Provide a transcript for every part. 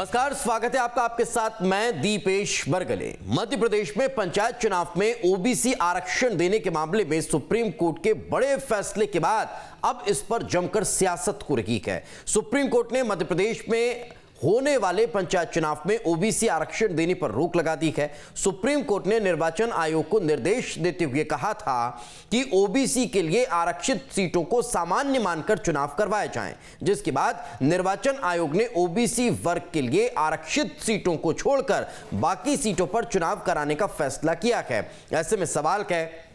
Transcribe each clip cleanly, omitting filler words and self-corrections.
नमस्कार, स्वागत है आपका। आपके साथ मैं दीपेश बरगले। मध्य प्रदेश में पंचायत चुनाव में ओबीसी आरक्षण देने के मामले में सुप्रीम कोर्ट के बड़े फैसले के बाद अब इस पर जमकर सियासत हो रही है। सुप्रीम कोर्ट ने मध्य प्रदेश में होने वाले पंचायत चुनाव में ओबीसी आरक्षण देने पर रोक लगा दी है। सुप्रीम कोर्ट ने निर्वाचन आयोग को निर्देश देते हुए कहा था कि ओबीसी के लिए आरक्षित सीटों को सामान्य मानकर चुनाव करवाए जाएं, जिसके बाद निर्वाचन आयोग ने ओबीसी वर्ग के लिए आरक्षित सीटों को छोड़कर बाकी सीटों पर चुनाव कराने का फैसला किया है। ऐसे में सवाल है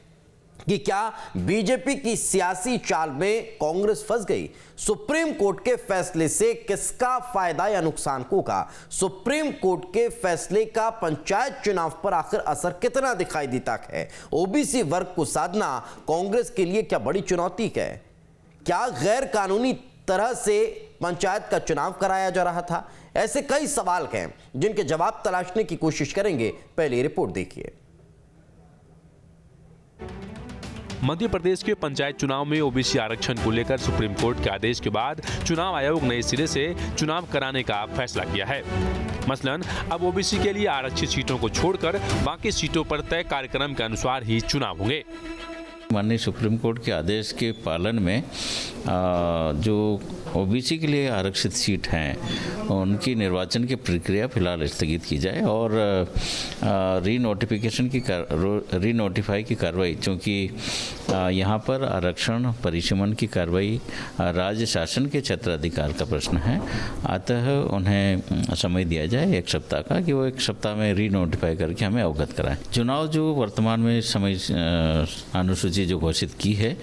कि क्या बीजेपी की सियासी चाल में कांग्रेस फंस गई? सुप्रीम कोर्ट के फैसले से किसका फायदा या नुकसान होगा? सुप्रीम कोर्ट के फैसले का पंचायत चुनाव पर आखिर असर कितना दिखाई देता है? ओबीसी वर्ग को साधना कांग्रेस के लिए क्या बड़ी चुनौती है? क्या गैर कानूनी तरह से पंचायत का चुनाव कराया जा रहा था? ऐसे कई सवाल हैं जिनके जवाब तलाशने की कोशिश करेंगे। पहले रिपोर्ट देखिए। मध्य प्रदेश के पंचायत चुनाव में ओबीसी आरक्षण को लेकर सुप्रीम कोर्ट के आदेश के बाद चुनाव आयोग नए सिरे से चुनाव कराने का फैसला किया है। मसलन अब ओबीसी के लिए आरक्षित सीटों को छोड़कर बाकी सीटों पर तय कार्यक्रम के अनुसार ही चुनाव होंगे। माननीय सुप्रीम कोर्ट के आदेश के पालन में जो ओबीसी के लिए आरक्षित सीट हैं उनकी निर्वाचन की प्रक्रिया फिलहाल स्थगित की जाए और रीनोटिफाई की कार्रवाई, क्योंकि यहाँ पर आरक्षण परिसीमन की कार्रवाई राज्य शासन के क्षेत्राधिकार का प्रश्न है, अतः उन्हें समय दिया जाए 1 सप्ताह का कि वो 1 सप्ताह में रीनोटिफाई करके हमें अवगत कराएं। चुनाव जो वर्तमान में समय अनुसूची जो घोषित की है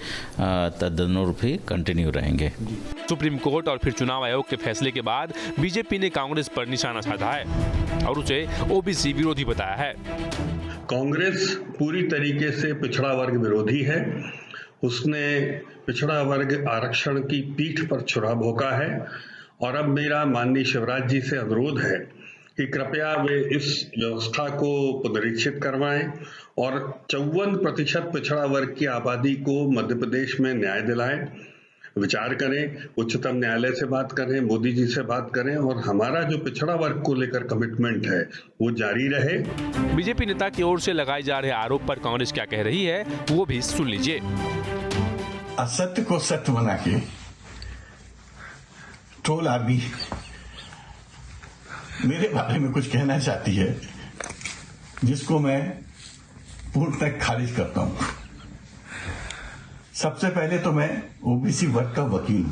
तदनुरूप ही कंटिन्यू रहेंगे। सुप्रीम कोर्ट और फिर चुनाव आयोग के फैसले के बाद बीजेपी ने कांग्रेस पर निशाना साधा है और उसे ओबीसी विरोधी बताया है। कांग्रेस पूरी तरीके से पिछड़ा वर्ग विरोधी है। उसने पिछड़ा वर्ग आरक्षण की पीठ पर छुरा भोंका है और अब मेरा माननीय शिवराज जी से अनुरोध है कि कृपया वे इस व्यवस्था को पुनरीक्षित करवाएं और 54% पिछड़ा वर्ग की आबादी को मध्य प्रदेश में न्याय दिलाएं। विचार करें, उच्चतम न्यायालय से बात करें, मोदी जी से बात करें और हमारा जो पिछड़ा वर्ग को लेकर कमिटमेंट है वो जारी रहे। बीजेपी नेता की ओर से लगाए जा रहे आरोप पर कांग्रेस क्या कह रही है वो भी सुन लीजिए। असत्य को सत्य बना के ट्रोल आर्मी मेरे बारे में कुछ कहना चाहती है, जिसको मैं पूर्णतः खारिज करता हूं। सबसे पहले तो मैं ओबीसी वर्ग का वकील हूं,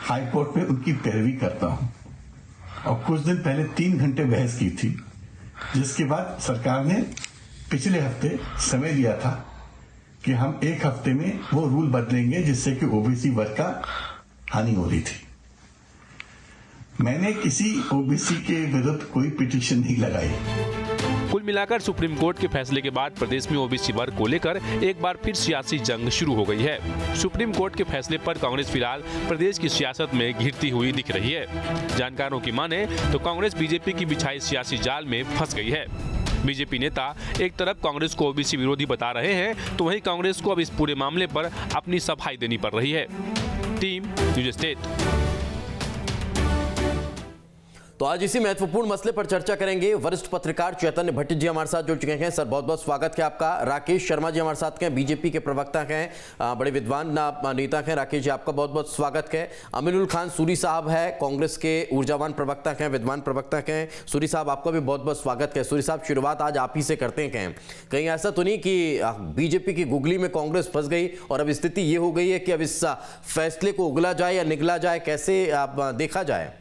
हाई कोर्ट में उनकी पैरवी करता हूं और कुछ दिन पहले 3 घंटे बहस की थी, जिसके बाद सरकार ने पिछले हफ्ते समय दिया था कि हम 1 हफ्ते में वो रूल बदलेंगे जिससे कि ओबीसी वर्ग का हानि हो रही थी। मैंने किसी ओबीसी के विरुद्ध कोई पिटीशन नहीं लगाई। कुल मिलाकर सुप्रीम कोर्ट के फैसले के बाद प्रदेश में ओबीसी वर्ग को लेकर एक बार फिर सियासी जंग शुरू हो गई है। सुप्रीम कोर्ट के फैसले पर कांग्रेस फिलहाल प्रदेश की सियासत में घिरती हुई दिख रही है। जानकारों की माने तो कांग्रेस बीजेपी की बिछाई सियासी जाल में फंस गई है। बीजेपी नेता एक तरफ कांग्रेस को ओबीसी विरोधी बता रहे हैं तो वहीं कांग्रेस को अब इस पूरे मामले पर अपनी सफाई देनी पड़ रही है। Team news state. तो आज इसी महत्वपूर्ण मसले पर चर्चा करेंगे। वरिष्ठ पत्रकार चैतन्य भट्ट जी हमारे साथ जुड़ चुके हैं। सर, बहुत बहुत स्वागत है आपका। राकेश शर्मा जी हमारे साथ हैं, बीजेपी के प्रवक्ता हैं, बड़े विद्वान नेता हैं। राकेश जी, आपका बहुत बहुत स्वागत है। अमीनुल खान सूरी साहब है, कांग्रेस के ऊर्जावान प्रवक्ता हैं, विद्वान प्रवक्ता हैं। सूरी साहब, आपका भी बहुत बहुत स्वागत है। सूरी साहब, शुरुआत आज आप ही से करते हैं। कहीं ऐसा तो नहीं कि बीजेपी की गुगली में कांग्रेस फंस गई और अब स्थिति ये हो गई है कि अब इस फैसले को उगला जाए या निगला जाए, कैसे आप देखा जाए?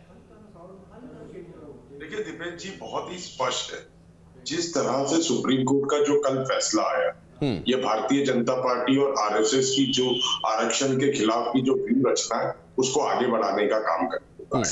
देखिए दीपेश जी, बहुत ही स्पष्ट है जिस तरह से सुप्रीम कोर्ट का जो कल फैसला आया, ये भारतीय जनता पार्टी और आरएसएस की जो आरक्षण के खिलाफ की जो व्यूह रचना है उसको आगे बढ़ाने का काम करता है।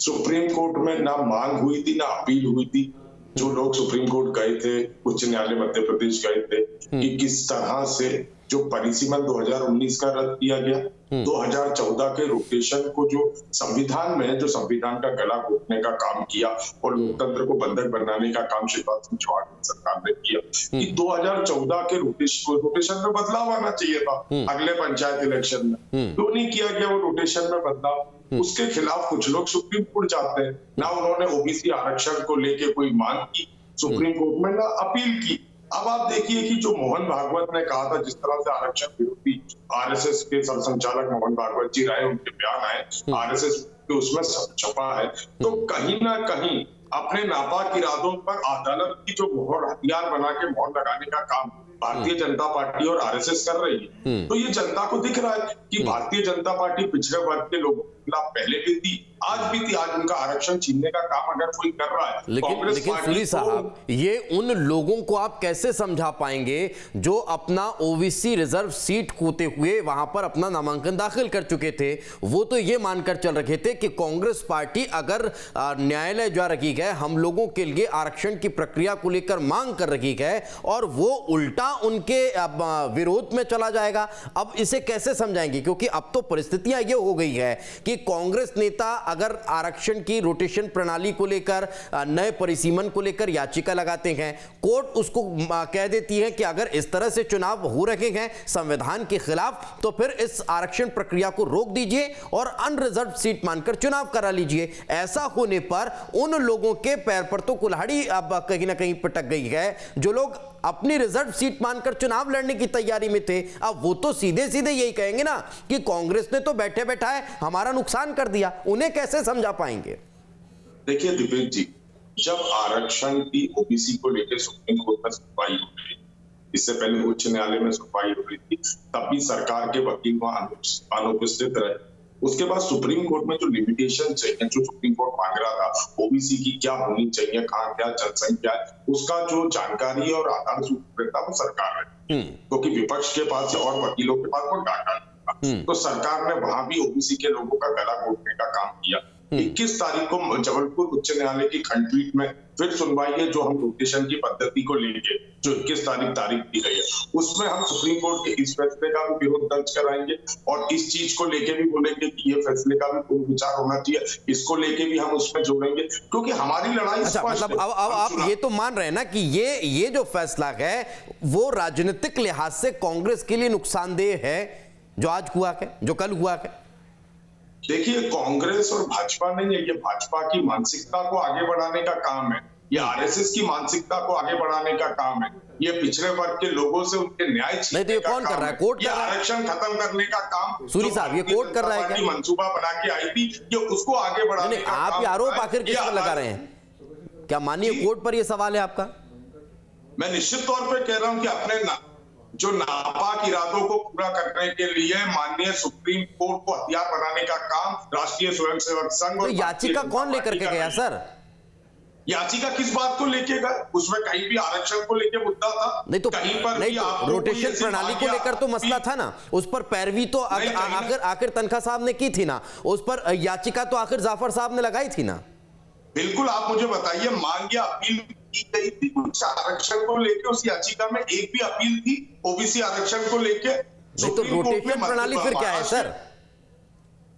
सुप्रीम कोर्ट में ना मांग हुई थी ना अपील हुई थी। जो लोग सुप्रीम कोर्ट गए थे, उच्च न्यायालय मध्य प्रदेश गए थे कि किस तरह से जो परिसीमन 2019 का रद्द किया गया, 2014 के रोटेशन को जो संविधान में जो संविधान का गला घोटने का काम किया और लोकतंत्र को बंधक बनाने का काम शिवराज सिंह चौहान सरकार ने किया कि 2014 के रोटेशन में बदलाव आना चाहिए था अगले पंचायत इलेक्शन में, क्यों नहीं किया गया वो रोटेशन में बदलाव? उसके खिलाफ कुछ लोग सुप्रीम कोर्ट जाते हैं। ना उन्होंने ओबीसी आरक्षण को लेके कोई मांग की सुप्रीम कोर्ट में, ना अपील की। अब आप देखिए कि जो मोहन भागवत ने कहा था, जिस तरह से आरक्षण विरोधी आरएसएस के संचालक मोहन भागवत जी रहे, उनके बयान आए आरएसएस के उसमें छपा है, तो कहीं ना कहीं अपने नापाक इरादों पर अदालत की जो मोहर हथियार बना के मोहर लगाने का काम भारतीय जनता पार्टी और आरएसएस कर रही है। तो ये जनता को दिख रहा है कि भारतीय जनता पार्टी पिछड़े वर्ग के लोगों के खिलाफ पहले भी थी, आज भी थी। आज उनका आरक्षण छीनने का काम अगर कोई कर रहा है, लेकिन सूरी साहब, ये उन लोगों को आप कैसे समझा पाएंगे जो अपना ओबीसी रिजर्व सीट खोते हुए वहां पर अपना नामांकन दाखिल कर चुके थे? वो तो ये मानकर चल रहे थे कि कांग्रेस पार्टी अगर न्यायालय जा रखी है, हम लोगों के लिए आरक्षण की प्रक्रिया को लेकर मांग कर रखी है, और वो उल्टा उनके विरोध में चला जाएगा। अब इसे कैसे समझाएंगे? क्योंकि अब तो परिस्थितियां ये हो गई है कि कांग्रेस नेता अगर आरक्षण की रोटेशन प्रणाली को लेकर, नए परिसीमन को लेकर याचिका लगाते हैं, कोर्ट उसको कह देती है कि अगर इस तरह से चुनाव हो रहे हैं संविधान के खिलाफ, तो फिर इस आरक्षण प्रक्रिया को रोक दीजिए और अनरिजर्व सीट मानकर चुनाव करा लीजिए। ऐसा होने पर उन लोगों के पैर पर तो कुल्हाड़ी अब कहीं ना कहीं पटक गई है जो लोग अपनी रिजर्व सीट मानकर चुनाव लड़ने की तैयारी में थे। अब वो तो सीधे सीधे यही कहेंगे ना कि कांग्रेस ने तो बैठे बैठाए हमारा नुकसान कर दिया। उन्हें कैसे समझा पाएंगे? देखिए दिपेश जी, जब आरक्षण की ओबीसी को लेकर सुप्रीम कोर्ट में सुनवाई हो रही, इससे पहले उच्च न्यायालय में सुनवाई हो रही थी, तब भी सरकार के वकील वहां अनुपस्थित रहे। उसके बाद सुप्रीम कोर्ट में जो लिमिटेशन चाहिए, जो सुप्रीम कोर्ट मांग रहा था, ओबीसी की क्या होनी चाहिए, कहाँ क्या जनसंख्या है, उसका जो जानकारी और आधार सूत्र था वो सरकार है, क्योंकि विपक्ष के पास और वकीलों के पास कोई डाटा नहीं था। तो सरकार ने वहां भी ओबीसी के लोगों का गला घोटने का काम किया। 21 तारीख को जबलपुर उच्च न्यायालय की खंडपीठ में फिर सुनवाई है, जो हम रोटेशन की पद्धति को लेके जो 21 तारीख दी गई है, उसमें हम सुप्रीम कोर्ट के इस फैसले का भी विरोध दर्ज कराएंगे और इस चीज को लेके भी बोलेंगे कि ये फैसले का भी कोई विचार होना चाहिए, इसको लेके भी हम उसमें जोड़ेंगे, क्योंकि हमारी लड़ाई मतलब अब आप ये तो मान रहे हैं ना कि ये जो फैसला है वो राजनीतिक लिहाज से कांग्रेस के लिए नुकसानदेह है, जो आज हुआ है, जो कल हुआ है? देखिए, कांग्रेस और भाजपा नहीं है, ये भाजपा की मानसिकता को आगे बढ़ाने का काम है, ये आरएसएस की मानसिकता को आगे बढ़ाने का काम है, ये पिछड़े वर्ग के लोगों से उनके न्याय नहीं तो ये कौन कर रहा है? कोर्ट कर रहा है। आरक्षण खत्म करने का काम सूरी साहब, ये कोर्ट कर रहा है क्या? मंसूबा बना के आई थी, ये उसको आगे बढ़ाने का काम। आप आरोप आखिर किस पर लगा रहे हैं? क्या माननीय कोर्ट पर ये सवाल है आपका? मैं निश्चित तौर पर कह रहा हूं कि अपने जो नापाक इरादों को पूरा करने के लिए माननीय सुप्रीम कोर्ट को हथियार बनाने का काम राष्ट्रीय स्वयंसेवक संघ तो याचिका कौन लेकर के गया सर? याचिका किस बात को लेके गए? उसमें कहीं भी आरक्षण को लेके मुद्दा था? नहीं तो कहीं पर नहीं तो रोटेशन प्रणाली को लेकर तो मसला था ना, उस पर पैरवी तो आखिर तनखा साहब ने की थी ना, उस पर याचिका तो आखिर जाफर साहब ने लगाई थी ना। बिल्कुल, आप मुझे बताइए, मांग या अपील की गई थी कुछ आरक्षण को लेके? उस याचिका में एक भी अपील थी ओबीसी आरक्षण को लेके? नहीं तो रोटेशन प्रणाली फिर क्या है सर?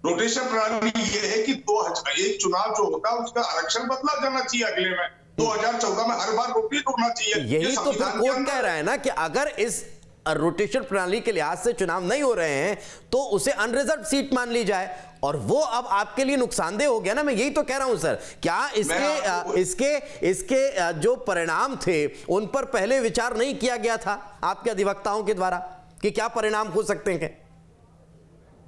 रोटेशन प्रणाली ये है कि 2001 चुनाव जो होता है उसका आरक्षण बदला जाना चाहिए अगले में, 2014 में हर बार रोटेट होना चाहिए। यही तो फिर कोर्ट कह रहा है ना कि अगर इस रोटेशन प्रणाली के लिहाज से चुनाव नहीं हो रहे हैं तो उसे अनरिजर्व सीट मान ली जाए, और वो अब आपके लिए नुकसानदेह हो गया ना। मैं यही तो कह रहा हूं सर, क्या इसके जो परिणाम थे उन पर पहले विचार नहीं किया गया था आपके अधिवक्ताओं के द्वारा कि क्या परिणाम हो सकते हैं?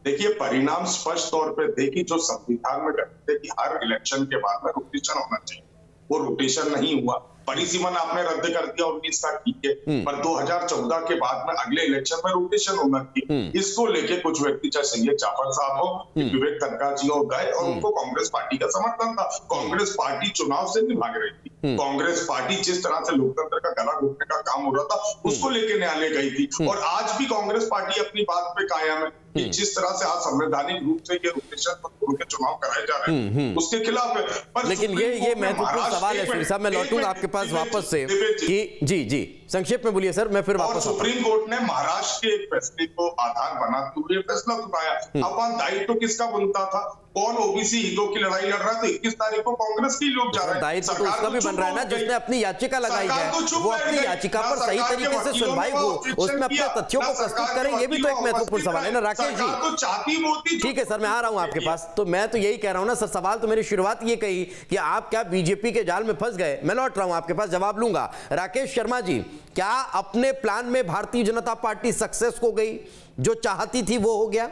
देखिए, परिणाम स्पष्ट तौर पे थे कि जो संविधान में कहते थे कि हर इलेक्शन के बाद में रोटेशन होना चाहिए, वो रोटेशन नहीं हुआ। परिसीमन आपने रद्द कर दिया 19 का, ठीक है, पर 2014 के बाद में अगले इलेक्शन में रोटेशन होना चाहिए। इसको लेके कुछ व्यक्ति, चाहे सैयद जाफर साहब हो, विवेक तनखा जी हो, गए और उनको कांग्रेस पार्टी का समर्थन था। कांग्रेस पार्टी चुनाव से नहीं भाग रही थी, कांग्रेस पार्टी जिस तरह से लोकतंत्र का गला घोटने का काम हो रहा था उसको लेके न्यायालय गई थी, और आज भी कांग्रेस पार्टी अपनी बात पे कायम है कि जिस तरह से आज संवैधानिक रूप से ये रोटेशन के चुनाव कराए जा रहे हैं उसके खिलाफ है। पर लेकिन ये महत्वपूर्ण सवाल है सूरी साहब, मैं लौटूंगा आपके पास वापस से कि जी संक्षेप में बोलिए सर, मैं फिर और वापस आता हूं। सुप्रीम कोर्ट ने महाराष्ट्र के एक फैसले को आधार बनाते हुए फैसला सुनाया। अब दायित्व किसका बनता था? कौन ओबीसी हितों की लड़ाई लड़ रहा था? 21 तारीख को कांग्रेस के लोग जा रहे हैं। दायित्व तो उसका भी बन रहा है ना, जिसने अपनी याचिका लगाई है वो अपनी याचिका पर सही तरीके से सुनवाई हो, उसमें अपने तथ्यों को प्रस्तुत करें, ये भी तो एक महत्वपूर्ण सवाल है ना राकेश जी। ठीक है सर, मैं आ रहा हूं आपके पास। तो मैं तो यही कह रहा हूं ना सर, सवाल तो मेरी शुरुआत ये कही कि आप क्या बीजेपी के जाल में फंस गए। मैं लौट रहा हूं आपके पास, जवाब लूंगा। राकेश शर्मा जी, क्या अपने प्लान में भारतीय जनता पार्टी सक्सेस हो गई? जो चाहती थी वो हो गया?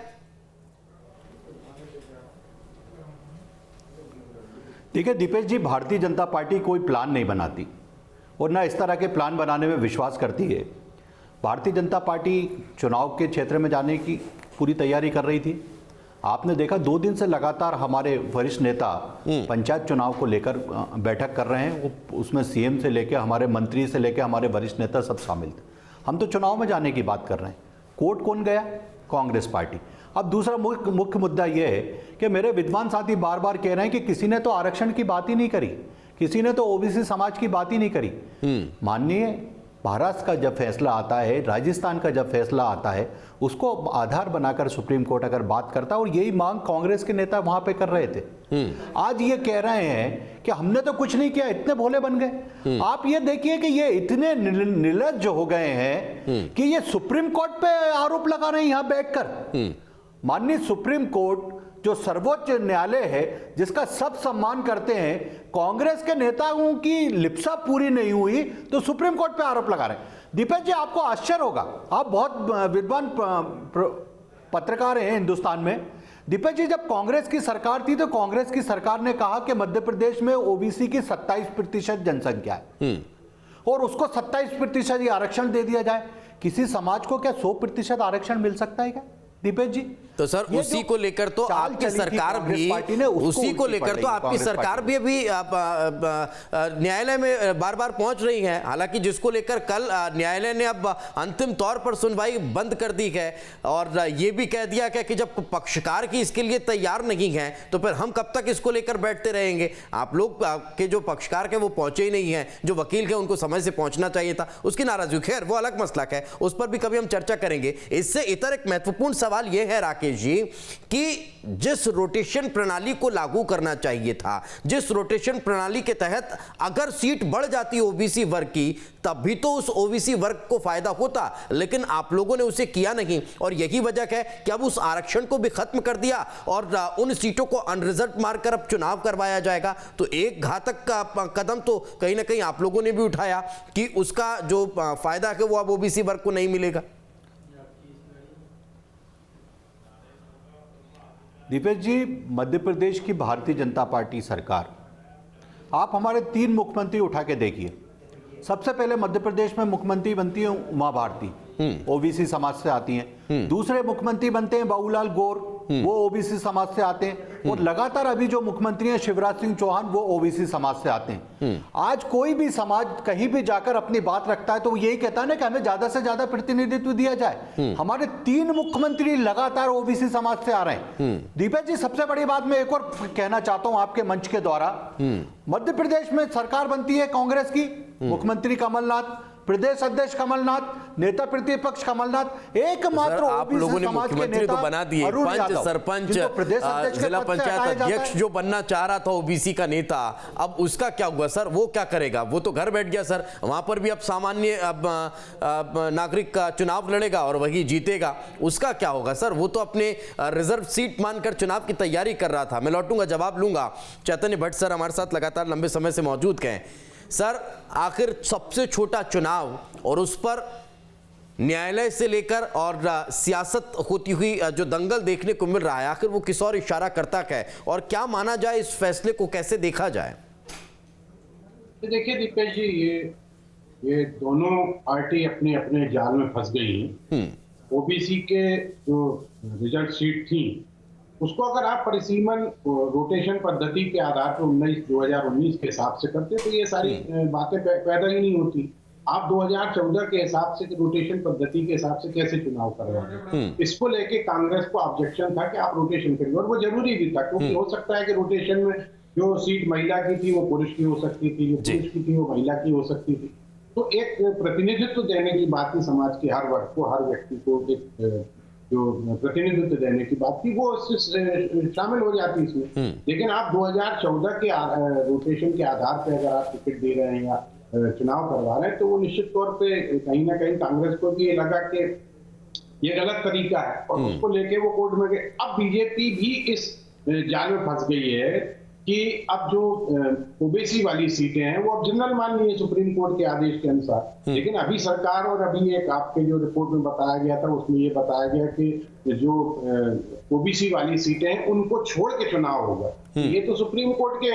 देखिए दीपेश जी, भारतीय जनता पार्टी कोई प्लान नहीं बनाती और ना इस तरह के प्लान बनाने में विश्वास करती है। भारतीय जनता पार्टी चुनाव के क्षेत्र में जाने की पूरी तैयारी कर रही थी। आपने देखा 2 दिन से लगातार हमारे वरिष्ठ नेता पंचायत चुनाव को लेकर बैठक कर रहे हैं। उसमें सीएम से लेकर हमारे मंत्री से लेकर हमारे वरिष्ठ नेता सब शामिल थे। हम तो चुनाव में जाने की बात कर रहे हैं। कोर्ट कौन गया? कांग्रेस पार्टी। अब दूसरा मुख्य मुद्दा यह है कि मेरे विद्वान साथी बार बार कह रहे हैं कि किसी ने तो आरक्षण की बात ही नहीं करी, किसी ने तो ओबीसी समाज की बात ही नहीं करी। माननीय महाराष्ट्र का जब फैसला आता है, राजस्थान का जब फैसला आता है, उसको आधार बनाकर सुप्रीम कोर्ट अगर बात करता है, और यही मांग कांग्रेस के नेता वहां पे कर रहे थे। आज ये कह रहे हैं कि हमने तो कुछ नहीं किया, इतने भोले बन गए। आप ये देखिए कि ये इतने निर्लज्ज हो गए हैं कि ये सुप्रीम कोर्ट पे आरोप लगा रहे हैं यहां बैठकर। माननीय सुप्रीम कोर्ट जो सर्वोच्च न्यायालय है, जिसका सब सम्मान करते हैं, कांग्रेस के नेताओं की लिप्सा पूरी नहीं हुई तो सुप्रीम कोर्ट पे आरोप लगा रहे हैं। दीपेश जी, आपको आश्चर्य होगा, आप बहुत विद्वान पत्रकार हैं हिंदुस्तान में। दीपेश जी, जब कांग्रेस की सरकार थी तो कांग्रेस की सरकार ने कहा कि मध्य प्रदेश में ओबीसी की 27% जनसंख्या है और उसको 27% ही आरक्षण दे दिया जाए। किसी समाज को क्या 100% आरक्षण मिल सकता है क्या दीपेश जी? तो सर उसी को लेकर तो आपकी सरकार भी आपकी सरकार भी अभी न्यायालय में बार बार पहुंच रही है। हालांकि जिसको लेकर कल न्यायालय ने अब अंतिम तौर पर सुनवाई बंद कर दी है और ये भी कह दिया कि जब पक्षकार की इसके लिए तैयार नहीं है तो फिर हम कब तक इसको लेकर बैठते रहेंगे। आप लोग के जो पक्षकार के वो पहुंचे ही नहीं है, जो वकील के उनको समय से पहुंचना चाहिए था, उसकी नाराजगी, खैर वो अलग मसला है, उस पर भी कभी हम चर्चा करेंगे। इससे इतर एक महत्वपूर्ण सवाल यह है राकेश जी कि जिस रोटेशन प्रणाली को लागू करना चाहिए था, जिस रोटेशन प्रणाली के तहत अगर सीट बढ़ जाती ओबीसी वर्ग की तब भी तो उस ओबीसी वर्ग को फायदा होता, लेकिन आप लोगों ने उसे किया नहीं और यही वजह है कि अब उस आरक्षण को भी खत्म कर दिया और उन सीटों को अनरिजर्व मारकर अब चुनाव करवाया जाएगा। तो एक घातक का कदम तो कहीं ना कहीं आप लोगों ने भी उठाया कि उसका जो फायदा है वो अब ओबीसी वर्ग को नहीं मिलेगा। दीपेश जी, मध्य प्रदेश की भारतीय जनता पार्टी सरकार, आप हमारे 3 मुख्यमंत्री उठा के देखिए। सबसे पहले मध्य प्रदेश में मुख्यमंत्री बनती है उमा भारती, ओबीसी समाज से आती हैं। दूसरे मुख्यमंत्री बनते हैं बाबूलाल गौर, वो ओबीसी समाज से आते हैं। और लगातार अभी जो मुख्यमंत्री हैं शिवराज सिंह चौहान, वो ओबीसी समाज से आते हैं। आज कोई भी समाज कहीं भी जाकर अपनी बात रखता है तो वो यही कहता है ना कि हमें ज्यादा से ज्यादा प्रतिनिधित्व दिया जाए। हमारे 3 मुख्यमंत्री लगातार ओबीसी समाज से आ रहे हैं। दीपेश जी, सबसे बड़ी बात मैं एक और कहना चाहता हूं आपके मंच के द्वारा, मध्य प्रदेश में सरकार बनती है कांग्रेस की, मुख्यमंत्री कमलनाथ, प्रदेश अध्यक्ष कमलनाथ, नेता प्रतिपक्ष कमलनाथ, एकमात्र आप लोगों ने मुख्यमंत्री तो बना दिए, पंच, सरपंच, जिला पंचायत अध्यक्ष जो बनना चाह रहा था ओबीसी का नेता, अब उसका क्या हुआ सर? वो क्या करेगा? वो तो घर बैठ गया सर। वहां पर भी अब सामान्य नागरिक का चुनाव लड़ेगा और वही जीतेगा। उसका क्या होगा सर? वो तो अपने रिजर्व सीट मानकर चुनाव की तैयारी कर रहा था। मैं लौटूंगा, जवाब लूंगा। चैतन्य भट्ट सर हमारे साथ लगातार लंबे समय से मौजूद हैं। सर, आखिर सबसे छोटा चुनाव और उस पर न्यायालय से लेकर और सियासत होती हुई जो दंगल देखने को मिल रहा है, आखिर वो किस और इशारा करता है और क्या माना जाए? इस फैसले को कैसे देखा जाए? देखिए दीपेश जी, ये दोनों पार्टी अपने अपने जाल में फंस गई हैं। ओबीसी के जो रिजल्ट सीट थी उसको अगर आप परिसीमन रोटेशन पद्धति के आधार पर 2019 के हिसाब से करते तो ये सारी बातें पैदा ही नहीं होती। आप 2014 के हिसाब से रोटेशन पद्धति के हिसाब से कैसे चुनाव करवाएंगे? इसको लेके कांग्रेस को ऑब्जेक्शन था कि आप रोटेशन करिए, और वो जरूरी भी था क्योंकि हो सकता है कि रोटेशन में जो सीट महिला की थी वो पुरुष की हो सकती थी, जो पुरुष की थी वो महिला की हो सकती थी। तो एक प्रतिनिधित्व देने की बात थी समाज के हर वर्ग को, हर व्यक्ति को एक जो प्रतिनिधित्व देने की बात थी वो शामिल हो जाती इसमें। लेकिन आप 2014 के रोटेशन के आधार पर अगर आप टिकट दे रहे हैं या चुनाव करवा रहे हैं तो वो निश्चित तौर पे कहीं ना कहीं कांग्रेस को भी ये लगा कि ये गलत तरीका है और उसको लेके वो कोर्ट में गए। अब बीजेपी भी इस जाल में फंस गई है कि अब जो ओबीसी वाली सीटें हैं वो अब जनरल मान ली है सुप्रीम कोर्ट के आदेश के अनुसार। लेकिन अभी सरकार और अभी एक आपके जो रिपोर्ट में बताया गया था उसमें ये बताया गया कि जो ओबीसी वाली सीटें हैं उनको छोड़ के चुनाव होगा। ये तो सुप्रीम कोर्ट के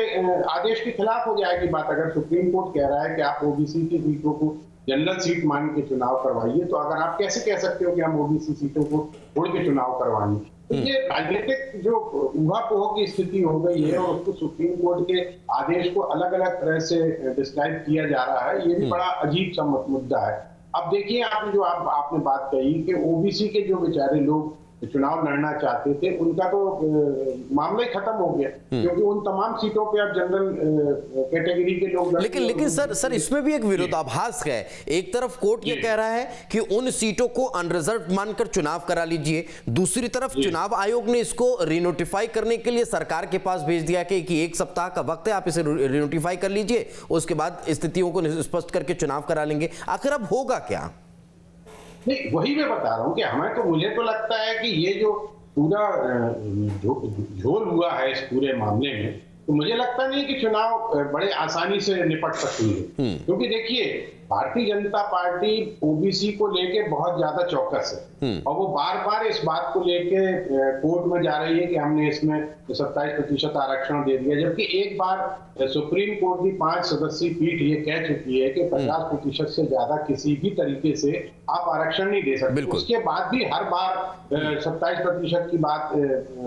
आदेश के खिलाफ हो जाएगी बात। अगर सुप्रीम कोर्ट कह रहा है कि आप ओबीसी की सीटों को जनरल सीट मान के चुनाव करवाइए तो अगर आप कैसे कह सकते हो कि हम ओबीसी सीटों को छोड़ के चुनाव करवाएंगे? तो ये राजनीतिक जो ऊहापोह की स्थिति हो गई है और उसको सुप्रीम कोर्ट के आदेश को अलग अलग तरह से डिस्क्राइब किया जा रहा है, ये भी बड़ा अजीब सा मुद्दा है। अब देखिए आपने जो आपने बात कही कि ओबीसी के जो बेचारे लोग चुनाव लड़ना चाहते थे उनका तो मामला ही खत्म हो गया क्योंकि उन तमाम सीटों पे अब जनरल कैटेगरी के लोग। लेकिन सर इसमें भी एक विरोधाभास है। एक तरफ कोर्ट ये कह रहा है कि उन सीटों को अनरिजर्व मानकर चुनाव करा लीजिए, दूसरी तरफ चुनाव आयोग ने इसको रिनोटिफाई करने के लिए सरकार के पास भेज दिया कि 1 सप्ताह का वक्त है, आप इसे रिनोटिफाई कर लीजिए, उसके बाद स्थितियों को स्पष्ट करके चुनाव करा लेंगे। आखिर अब होगा क्या? नहीं, वही मैं बता रहा हूँ कि हमें तो मुझे तो लगता है कि ये जो पूरा झोल हुआ है इस पूरे मामले में, तो मुझे लगता नहीं कि चुनाव बड़े आसानी से निपट सकती है। क्योंकि देखिए भारतीय जनता पार्टी ओबीसी को लेके बहुत ज्यादा चौकस है और वो बार बार इस बात को लेके कोर्ट में जा रही है कि हमने इसमें 27% आरक्षण दे दिया, जबकि एक बार सुप्रीम कोर्ट की 5 सदस्यीय पीठ ये कह चुकी है कि 50% से ज्यादा किसी भी तरीके से आप आरक्षण नहीं दे सकते। उसके बाद भी हर बार 27% की बात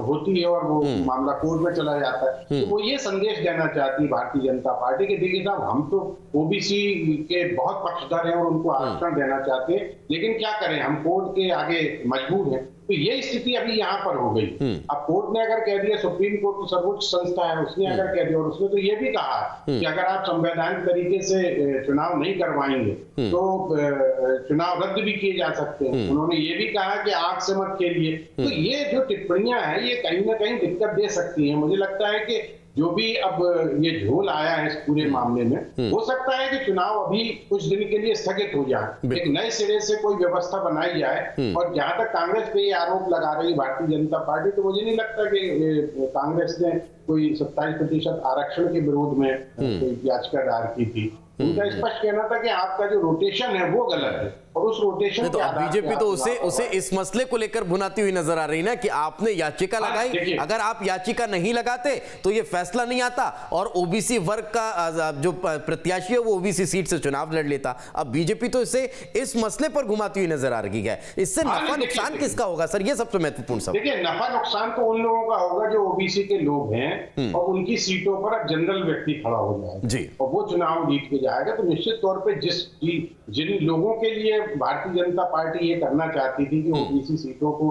होती है और वो मामला कोर्ट में चला जाता है। तो वो ये संदेश देना चाहती है भारतीय जनता पार्टी के देखिए साहब हम तो ओबीसी के बहुत पक्षधर हैं और उनको आरक्षण देना चाहते हैं, लेकिन क्या करें हम कोर्ट के आगे मजबूर हैं। तो ये स्थिति अभी यहाँ पर हो गई। अब कोर्ट ने अगर कह दिया, सुप्रीम कोर्ट तो सर्वोच्च संस्था है, उसने अगर कह दिया और उसने तो ये भी कहा कि अगर आप संवैधानिक तरीके से चुनाव नहीं करवाएंगे तो चुनाव रद्द भी किए जा सकते हैं। उन्होंने ये भी कहा कि आग से मत खेलिए। तो ये जो टिप्पणियां हैं ये कहीं ना कहीं दिक्कत दे सकती हैं। मुझे लगता है कि जो भी अब ये झोल आया है इस पूरे मामले में, हो सकता है कि चुनाव अभी कुछ दिन के लिए स्थगित हो जाए, एक नए सिरे से कोई व्यवस्था बनाई जाए। और जहां तक कांग्रेस पे ये आरोप लगा रही भारतीय जनता पार्टी, तो मुझे नहीं लगता कि कांग्रेस ने कोई 27% आरक्षण के विरोध में कोई याचिका दायर की थी। उनका स्पष्ट कहना था कि आपका जो रोटेशन है वो गलत है और उस रोटेशन तो बीजेपी तो उसे इस मसले को लेकर भुनाती हुई नजर आ रही ना कि आपने याचिका लगाई, अगर आप याचिका नहीं लगाते तो ये फैसला नहीं आता और ओबीसी वर्ग का जो प्रत्याशी है वो ओबीसी सीट से चुनाव लड़ लेता। अब बीजेपी तो इसे इस मसले पर घुमाती हुई नजर आ रही है। इससे नफा नुकसान किसका होगा सर? ये सबसे महत्वपूर्ण सवाल। देखिए नफा नुकसान तो उन लोगों का होगा जो ओबीसी के लोग हैं और उनकी सीटों पर अब जनरल व्यक्ति खड़ा हो जाएगा और वो चुनाव जीत के जाएगा। तो निश्चित तौर पर जिन लोगों के लिए भारतीय जनता पार्टी ये करना चाहती थी कि ओबीसी सीटों को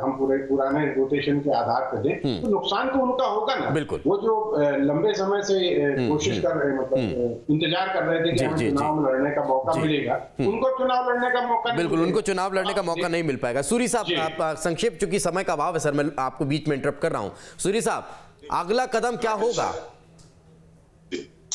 हम पुराने रोटेशन के आधार पर दें, तो नुकसान तो उनका होगा ना। बिल्कुल। वो जो लंबे समय से कोशिश कर रहे मतलब इंतजार कर रहे थे कि हमें चुनाव लड़ने का मौका मिलेगा, उनको चुनाव लड़ने का मौका बिल्कुल उनको चुनाव लड़ने का मौका नहीं मिल पाएगा। सूरी साहब आप संक्षेप, चूंकि समय का अभाव है सर, मैं आपको बीच में इंटरप्ट कर रहा हूं। सूरी साहब अगला कदम क्या होगा?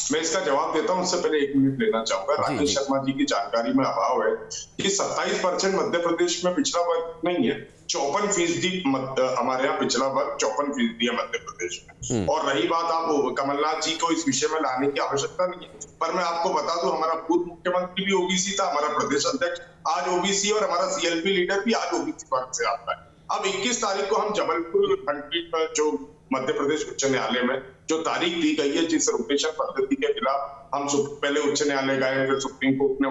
मैं इसका जवाब देता हूं, उससे पहले 1 मिनट लेना चाहूंगा। राकेश शर्मा जी की जानकारी में अभाव है कि 27% मध्य प्रदेश में पिछड़ा वर्ग नहीं है, 54% हमारे यहाँ पिछड़ा वर्ग 54% है मध्य प्रदेश में। और रही बात, आप कमलनाथ जी को इस विषय में लाने की आवश्यकता नहीं है, पर मैं आपको बता दूं हमारा पूर्व मुख्यमंत्री भी ओबीसी था, हमारा प्रदेश अध्यक्ष आज ओबीसी और हमारा सीएलपी लीडर भी आज ओबीसी वर्ग से आता है। अब 21 तारीख को हम जबलपुर खंडपीठ में जो मध्य प्रदेश उच्च न्यायालय में जो तारीख दी गई है जिस रोटेशन पद्धति के खिलाफ हम पहले उच्च न्यायालय गए, फिर सुप्रीम कोर्ट ने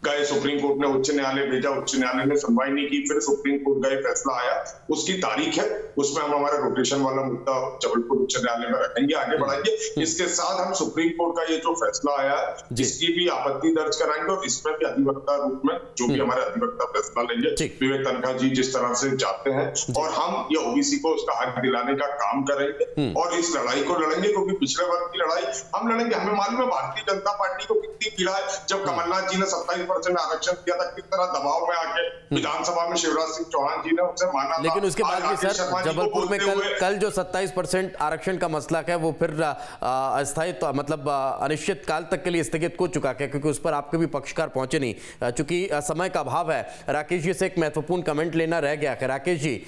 गए सुप्रीम कोर्ट ने उच्च न्यायालय भेजा, उच्च न्यायालय ने सुनवाई नहीं की, फिर सुप्रीम कोर्ट गए, फैसला आया, उसकी तारीख है, उसमें हम हमारा रोटेशन वाला मुद्दा जबलपुर उच्च न्यायालय में रखेंगे, आगे बढ़ाएंगे। इसके साथ हम सुप्रीम कोर्ट का ये जो फैसला आया इसकी भी आपत्ति दर्ज कराएंगे और इसमें भी अधिवक्ता रूप में जो भी हमारे अधिवक्ता फैसला लेंगे, विवेक तनखा जी जिस तरह से जाते हैं, और हम ये ओबीसी को उसका हक दिलाने का काम करेंगे और इस लड़ाई को लड़ेंगे, क्योंकि पिछले वर्ग की लड़ाई हम लड़ेंगे। हमें मालूम है भारतीय जनता पार्टी को कितनी पीड़ा है। जब कमलनाथ जी ने 27% आरक्षण दिया था, किस तरह दबाव में आके विधानसभा में शिवराज सिंह चौहान जी ने उसे माना, लेकिन उसके बाद भी सर जबलपुर में कल जो 27% आरक्षण का मसला है वो फिर अस्थायी मतलब अनिश्चित काल तक के लिए स्थगित हो चुका है, क्योंकि उस पर आपके भी पक्षकार पहुंचे नहीं, चूंकि समय का अभाव है। राकेश जी से एक महत्वपूर्ण कमेंट लेना रह गया है। राकेश जी,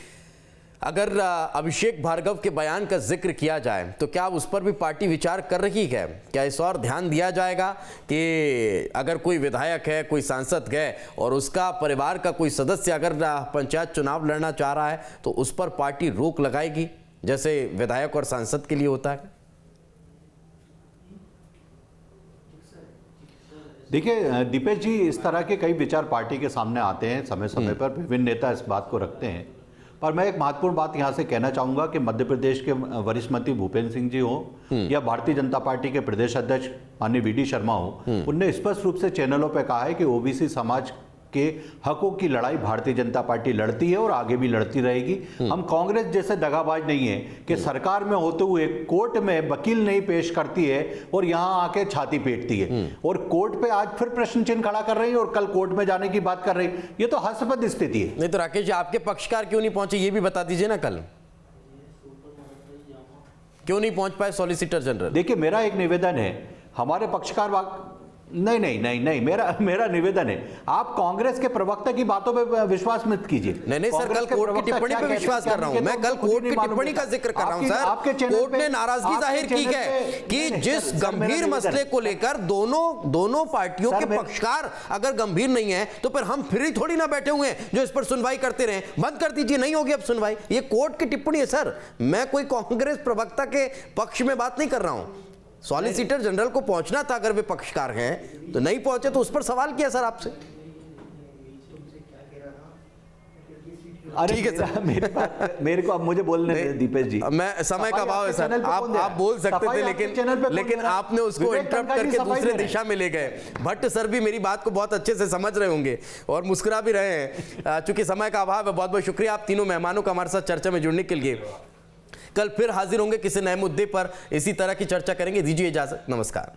अगर अभिषेक भार्गव के बयान का जिक्र किया जाए तो क्या उस पर भी पार्टी विचार कर रही है? क्या इस और ध्यान दिया जाएगा कि अगर कोई विधायक है, कोई सांसद है और उसका परिवार का कोई सदस्य अगर पंचायत चुनाव लड़ना चाह रहा है तो उस पर पार्टी रोक लगाएगी, जैसे विधायक और सांसद के लिए होता है? देखिए दीपेश जी, इस तरह के कई विचार पार्टी के सामने आते हैं, समय समय पर विभिन्न नेता इस बात को रखते हैं। पर मैं एक महत्वपूर्ण बात यहां से कहना चाहूंगा कि मध्य प्रदेश के वरिष्ठ मंत्री भूपेंद्र सिंह जी हो या भारतीय जनता पार्टी के प्रदेश अध्यक्ष माननीय वी.डी. शर्मा हो, उनने स्पष्ट रूप से चैनलों पर कहा है कि ओबीसी समाज के हकों की लड़ाई भारतीय जनता पार्टी लड़ती है और आगे भी लड़ती रहेगी। हम कांग्रेस जैसे दगाबाज नहीं है कि सरकार में होते हुए कोर्ट में वकील नहीं पेश करती है और यहां आके छाती पीटती है और कोर्ट पे आज फिर प्रश्न चिन्ह खड़ा कर रही है और कल कोर्ट में जाने की बात कर रही है। ये तो हास्यास्पद स्थिति है। नहीं तो राकेश जी, आपके पक्षकार क्यों नहीं पहुंचे ये भी बता दीजिए ना। कल क्यों नहीं पहुंच पाए सॉलिसिटर जनरल? देखिए, मेरा एक निवेदन है, हमारे पक्षकार नहीं, मेरा निवेदन है, आप कांग्रेस के प्रवक्ता की बातों पे विश्वास मत कीजिए। नहीं सर, कल कोर्ट की टिप्पणी पे विश्वास कर रहा हूं मैं। कल कोर्ट की टिप्पणी का जिक्र कर रहा हूं सर। कोर्ट ने नाराजगी जाहिर की है कि जिस गंभीर मसले को लेकर दोनों पार्टियों के पक्षकार अगर गंभीर नहीं है तो फिर हम फ्री थोड़ी ना बैठे हुए हैं जो इस पर सुनवाई करते रहे। बंद कर दीजिए, नहीं होगी अब सुनवाई। ये कोर्ट की टिप्पणी है सर, मैं कोई कांग्रेस प्रवक्ता के पक्ष में बात नहीं कर रहा हूं। सॉलिसिटर जनरल को पहुंचना था, अगर वे पक्षकार हैं तो नहीं पहुंचे तो उस पर सवाल किया सर आपसे। ठीक है सर, मेरे को अब मुझे बोलने दें दीपेश जी। मैं समय का अभाव है सर, आप बोल सकते थे, लेकिन आपने उसको इंटरप्ट करके दूसरे दिशा में ले गए। भट्ट सर भी मेरी बात को बहुत अच्छे से समझ रहे होंगे और मुस्कुरा भी रहे हैं। चूंकि समय का अभाव है, बहुत बहुत शुक्रिया आप तीनों मेहमानों का हमारे साथ चर्चा में जुड़ने के लिए। कल फिर हाजिर होंगे किसी नए मुद्दे पर, इसी तरह की चर्चा करेंगे। दीजिए इजाजत, नमस्कार।